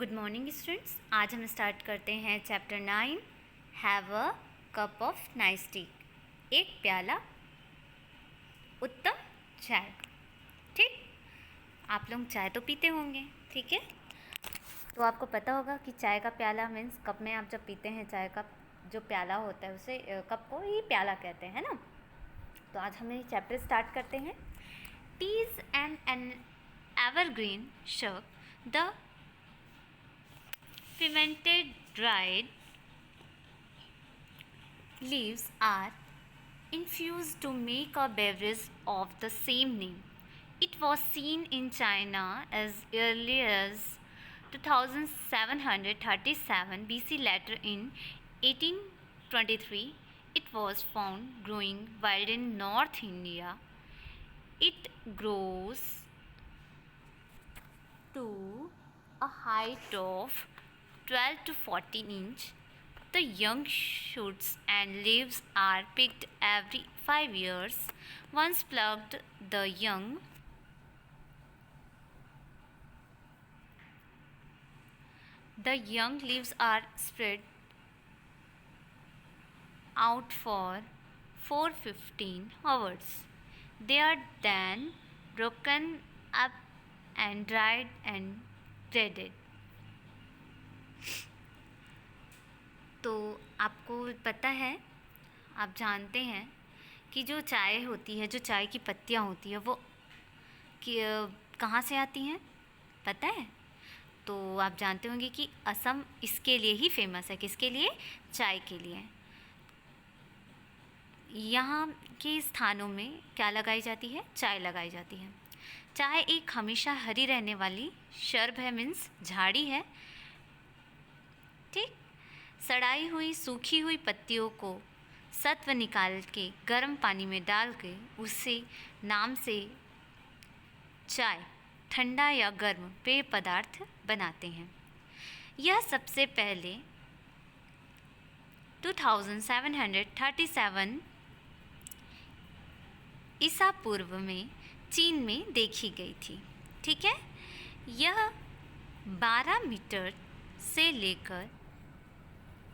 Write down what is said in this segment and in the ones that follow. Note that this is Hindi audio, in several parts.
Good morning students. आज हम स्टार्ट करते हैं chapter 9 have a cup of nice T. एक प्याला उत्तम चाय। ठीक, आप लोग चाय तो पीते होंगे, ठीक है। तो आपको पता होगा कि चाय का प्याला मीन्स कप में आप जब पीते हैं चाय का जो प्याला होता है उसे कप को ही प्याला कहते हैं ना। तो आज हम ये चैप्टर स्टार्ट करते हैं। T is an evergreen shrub. The fermented dried leaves are infused to make a beverage of the same name. It was seen in China as early as 2737 BC. Later, in 1823, it was found growing wild in North India. It grows to a height of 12 to 14 inch. The young shoots and leaves are picked every 5 years. Once plucked, the young leaves are spread out for 4-15 hours. They are then broken up and dried and breaded. तो आपको पता है, आप जानते हैं कि जो चाय होती है, जो चाय की पत्तियाँ होती है वो कहाँ से आती हैं, पता है। तो आप जानते होंगे कि असम इसके लिए ही फेमस है। किसके लिए? चाय के लिए। यहाँ के स्थानों में क्या लगाई जाती है? चाय लगाई जाती है। चाय एक हमेशा हरी रहने वाली शर्ब है, मीन्स झाड़ी है। ठीक, सड़ाई हुई सूखी हुई पत्तियों को सत्व निकाल के गर्म पानी में डाल के उसे नाम से चाय ठंडा या गर्म पेय पदार्थ बनाते हैं। यह सबसे पहले 2737 ईसा पूर्व में चीन में देखी गई थी। ठीक है, यह 12 मीटर से लेकर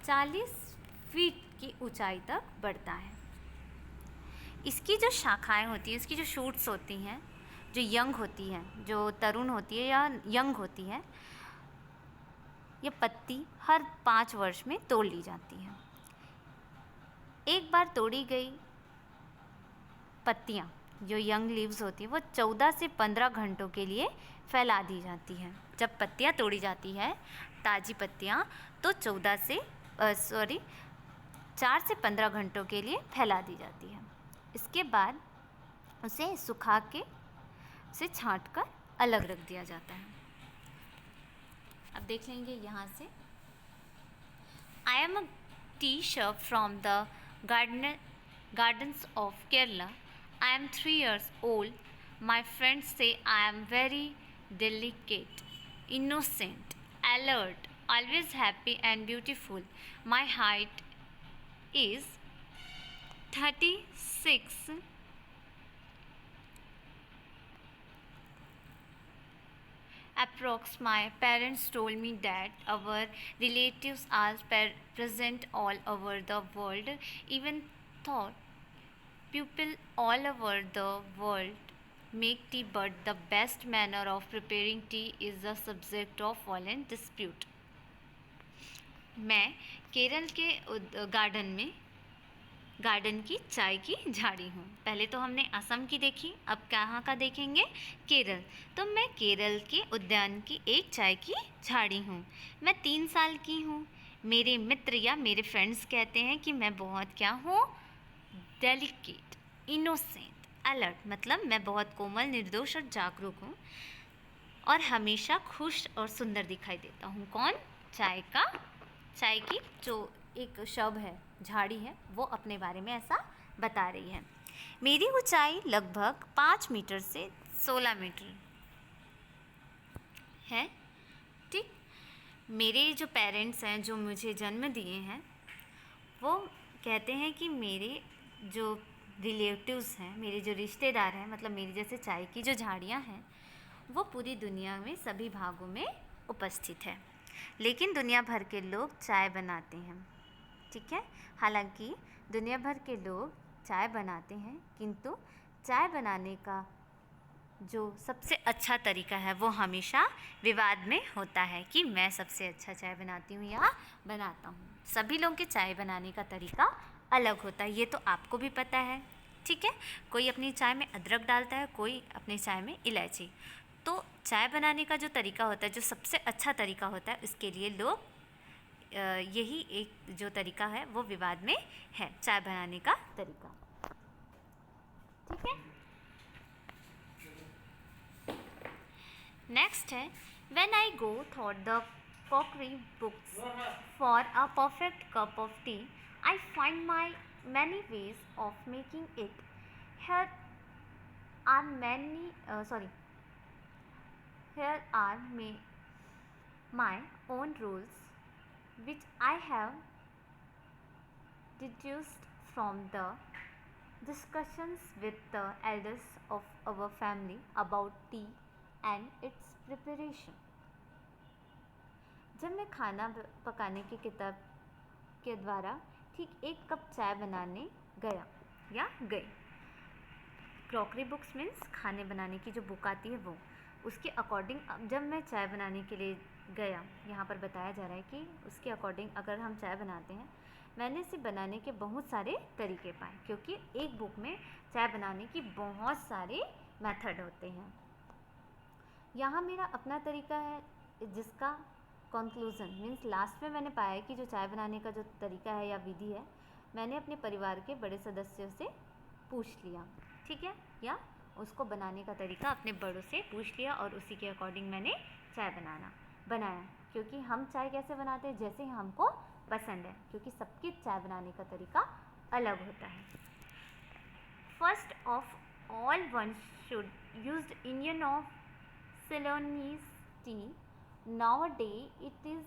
40 फीट की ऊंचाई तक बढ़ता है। इसकी जो शाखाएं होती हैं, इसकी जो शूट्स होती हैं, जो यंग होती हैं, जो तरुण होती है या यंग होती है, ये पत्ती हर 5 वर्ष में तोड़ ली जाती है। एक बार तोड़ी गई पत्तियाँ, जो यंग लीव्स होती है, वो 14 से 15 घंटों के लिए फैला दी जाती हैं। जब पत्तियाँ तोड़ी जाती है, ताज़ी पत्तियाँ, तो 4 से 15 घंटों के लिए फैला दी जाती है। इसके बाद उसे सुखा के उसे छाँट कर अलग रख दिया जाता है। अब देख लेंगे यहाँ से। I am a T shrub from the gardens of Kerala. I am 3 years old. My friends say I am very delicate, innocent, alert, always happy and beautiful. My height is 36 approx. My parents told me that our relatives are present all over the world. Even thought people all over the world make tea, but the best manner of preparing tea is the subject of violent dispute. मैं केरल के गार्डन की चाय की झाड़ी हूँ। पहले तो हमने असम की देखी, अब कहाँ का देखेंगे? केरल। तो मैं केरल के उद्यान की एक चाय की झाड़ी हूँ। मैं 3 साल की हूँ। मेरे मित्र या मेरे फ्रेंड्स कहते हैं कि मैं बहुत क्या हूँ? डेलिकेट, इनोसेंट, अलर्ट, मतलब मैं बहुत कोमल, निर्दोष और जागरूक हूँ और हमेशा खुश और सुंदर दिखाई देता हूँ। कौन? चाय की जो एक शब है, झाड़ी है, वो अपने बारे में ऐसा बता रही है। मेरी ऊंचाई लगभग 5 मीटर से 16 मीटर है। ठीक, मेरे जो पेरेंट्स हैं, जो मुझे जन्म दिए हैं, वो कहते हैं कि मेरे जो रिलेटिव्स हैं, मेरे जो रिश्तेदार हैं, मतलब मेरी जैसे चाय की जो झाड़ियाँ हैं, वो पूरी दुनिया में सभी भागों में उपस्थित है। लेकिन दुनिया भर के लोग चाय बनाते हैं, ठीक है। हालांकि दुनिया भर के लोग चाय बनाते हैं, किंतु चाय बनाने का जो सबसे अच्छा तरीका है वो हमेशा विवाद में होता है कि मैं सबसे अच्छा चाय बनाती हूँ या बनाता हूँ। सभी लोगों के चाय बनाने का तरीका अलग होता है, ये तो आपको भी पता है, ठीक है। कोई अपनी चाय में अदरक डालता है, कोई अपनी चाय में इलायची। तो चाय बनाने का जो तरीका होता है, जो सबसे अच्छा तरीका होता है, उसके लिए लोग यही एक जो तरीका है वो विवाद में है, चाय बनाने का तरीका, ठीक है। नेक्स्ट है, when I go through the cookery books for a perfect cup of tea, I find my many ways of making it. Here are many here are my own rules which I have deduced from the discussions with the elders of our family about tea and its preparation. जब मैं खाना पकाने की किताब के द्वारा ठीक 1 कप चाय बनाने गया या गई, क्रॉकरी बुक्स मीन्स खाने बनाने की जो बुक आती है वो, उसके अकॉर्डिंग जब मैं चाय बनाने के लिए गया, यहाँ पर बताया जा रहा है कि उसके अकॉर्डिंग अगर हम चाय बनाते हैं, मैंने इसे बनाने के बहुत सारे तरीके पाए, क्योंकि एक बुक में चाय बनाने की बहुत सारे मेथड होते हैं। यहाँ मेरा अपना तरीका है, जिसका कंक्लूज़न मीन्स लास्ट में मैंने पाया कि जो चाय बनाने का जो तरीका है या विधि है, मैंने अपने परिवार के बड़े सदस्यों से पूछ लिया, ठीक है, या उसको बनाने का तरीका अपने बड़ों से पूछ लिया और उसी के अकॉर्डिंग मैंने चाय बनाया। क्योंकि हम चाय कैसे बनाते हैं, जैसे हमको पसंद है, क्योंकि सबकी चाय बनाने का तरीका अलग होता है। First of all, one should use Indian of Ceylonese tea. Nowadays it is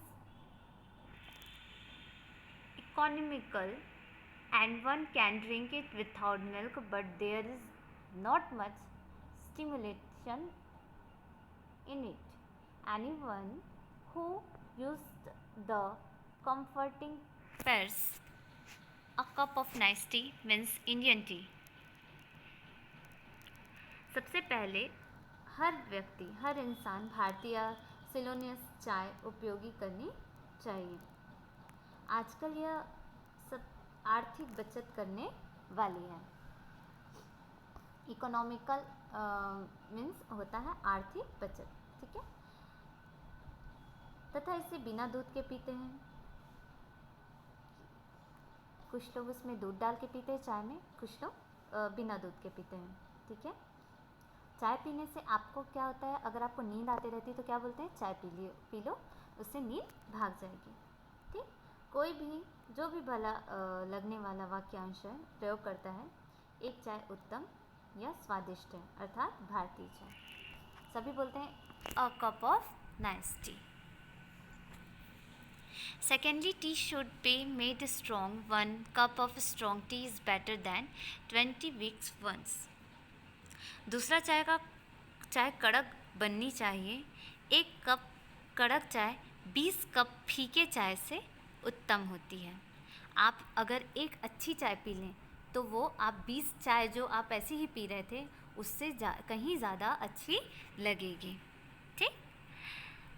economical and one can drink it without milk, but there is not much stimulation in it. Anyone who used the comforting pairs a cup of nice tea means Indian tea. सबसे पहले हर व्यक्ति, हर इंसान भारतीय सिलोनियस चाय उपयोगी करनी चाहिए। आजकल यह सब आर्थिक बचत करने वाली है। इकोनॉमिकल मीन्स होता है आर्थिक बचत, ठीक है। तथा इसे बिना दूध के पीते हैं, कुछ लोग इसमें दूध डाल के पीते हैं चाय में, कुछ लोग बिना दूध के पीते हैं, ठीक है। चाय पीने से आपको क्या होता है, अगर आपको नींद आती रहती है तो क्या बोलते हैं, चाय पी लो, उससे नींद भाग जाएगी, ठीक। कोई भी जो भी भला लगने वाला वाक्यांश है प्रयोग करता है, एक चाय उत्तम या स्वादिष्ट है, अर्थात भारतीय चाय। सभी बोलते हैं a cup of nice T. Secondly, tea should be made strong. 1 cup of strong tea is better than 20 weak ones. दूसरा, चाय कड़क बननी चाहिए। 1 कप कड़क चाय 20 कप फीके चाय से उत्तम होती है। आप अगर एक अच्छी चाय पी लें तो वो आप 20 चाय जो आप ऐसे ही पी रहे थे उससे कहीं ज़्यादा अच्छी लगेगी, ठीक।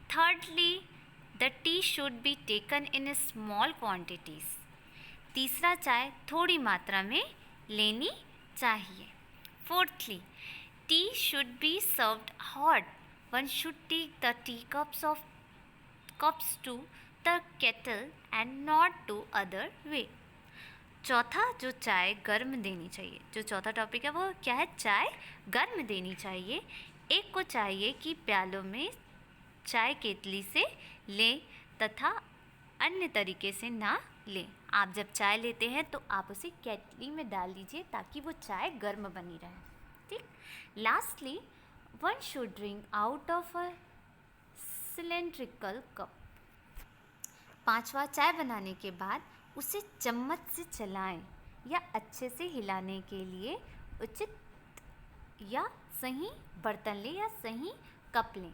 Thirdly, the tea should be taken in small quantities. तीसरा, चाय थोड़ी मात्रा में लेनी चाहिए। Fourthly, tea should be served hot. One should take the cups to the kettle and not to other way. चौथा, जो चाय गर्म देनी चाहिए, जो चौथा टॉपिक है वो क्या है, चाय गर्म देनी चाहिए। एक को चाहिए कि प्यालों में चाय केतली से लें तथा अन्य तरीके से ना लें। आप जब चाय लेते हैं तो आप उसे केतली में डाल दीजिए ताकि वो चाय गर्म बनी रहे, ठीक। Lastly, one should drink out of a cylindrical cup. 5वां, चाय बनाने के बाद उसे चम्मच से चलाएं या अच्छे से हिलाने के लिए उचित या सही बर्तन लें या सही कप लें।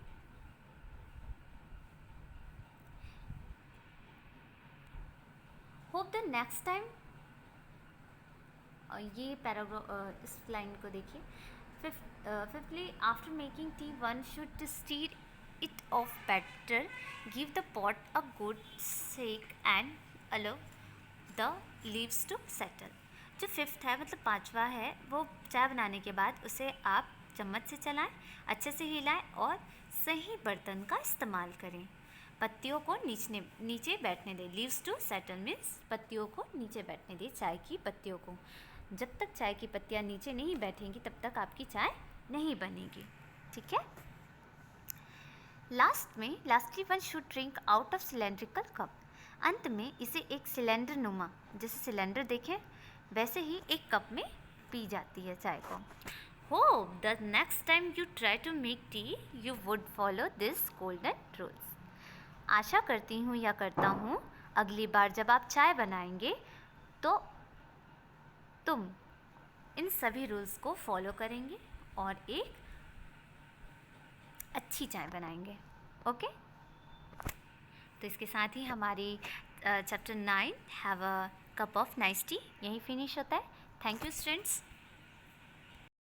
होप द नेक्स्ट टाइम, ये पैराग्राफ इस लाइन को देखिए। Fifthly, after making tea one should stir it off better, give the pot a good shake and allow the leaves to settle. जो फिफ्थ है मतलब पांचवा है, वो चाय बनाने के बाद उसे आप चम्मच से चलाएं, अच्छे से हिलाएं और सही बर्तन का इस्तेमाल करें। पत्तियों को नीचे बैठने दें। लीव्स टू सेटल मीन्स पत्तियों को नीचे बैठने दें, चाय की पत्तियों को। जब तक चाय की पत्तियाँ नीचे नहीं बैठेंगी तब तक आपकी चाय नहीं बनेगी, ठीक है। Lastly one should drink out of cylindrical cup. अंत में इसे एक सिलेंडर नुमा, जैसे सिलेंडर देखें वैसे ही एक कप में पी जाती है चाय को। Hope the next time you try to make tea you would follow this golden rules. आशा करती हूँ या करता हूँ अगली बार जब आप चाय बनाएंगे तो तुम इन सभी रूल्स को फॉलो करेंगे और एक अच्छी चाय बनाएंगे। ओके, तो इसके साथ ही हमारी chapter 9 have a cup of nice T यहीं फिनिश होता है। Thank you students.